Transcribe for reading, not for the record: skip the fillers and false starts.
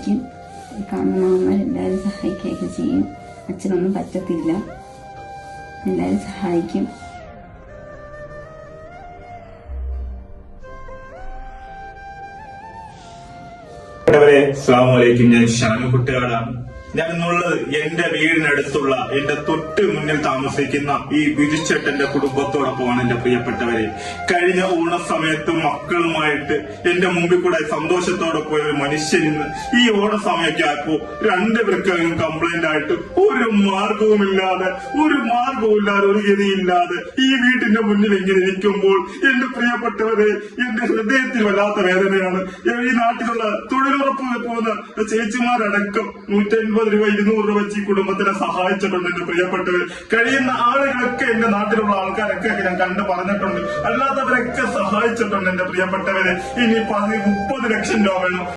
സഹായിക്കും. കാണുന്ന മാമന്മാരെല്ലാവരും സഹായിക്കുകയൊക്കെ ചെയ്യും. അച്ഛനൊന്നും പറ്റത്തില്ല, എല്ലാവരും സഹായിക്കും. അസ്സലാമു അലൈക്കും. ഞാൻ ഷാനുകുട്ടിയാണ്. ഞാൻ ഇന്നുള്ളത് എന്റെ വീടിനടുത്തുള്ള എന്റെ തൊട്ട് മുന്നിൽ താമസിക്കുന്ന ഈ ബിജുച്ചേട്ടന്റെ കുടുംബത്തോടൊപ്പമാണ്. എന്റെ പ്രിയപ്പെട്ടവരെ, കഴിഞ്ഞ ഓണസമയത്ത് മക്കളുമായിട്ട് എന്റെ മുമ്പിൽ കൂടെ സന്തോഷത്തോടെ പോയ ഒരു മനുഷ്യനിന്ന് ഈ ഓണസമയമൊക്കെ ആയപ്പോ രണ്ട് വൃക്കങ്ങളും കംപ്ലൈന്റ് ആയിട്ട് ഒരു മാർഗവുമില്ലാതെ ഒരു ഗതിയില്ലാതെ ഈ വീട്ടിന്റെ മുന്നിൽ ഇങ്ങനെ ഇരിക്കുമ്പോൾ എന്റെ പ്രിയപ്പെട്ടവരെ, എന്റെ ഹൃദയത്തിൽ വല്ലാത്ത വേദനയാണ്. ഈ നാട്ടിലുള്ള തൊഴിലുറപ്പ് പോകുന്ന ചേച്ചിമാരടക്കം 150 രൂപ 200 രൂപ വെച്ച് ഈ കുടുംബത്തിനെ സഹായിച്ചിട്ടുണ്ട്. എന്റെ പ്രിയപ്പെട്ടവർ, കഴിയുന്ന ആളുകളൊക്കെ എന്റെ നാട്ടിലുള്ള ആൾക്കാരൊക്കെ ഞാൻ കണ്ടു പറഞ്ഞിട്ടുണ്ട്. അല്ലാത്തവരൊക്കെ സഹായിച്ചിട്ടുണ്ട്. എന്റെ പ്രിയപ്പെട്ടവരെ, ഇനി 30 ലക്ഷം രൂപ വേണം.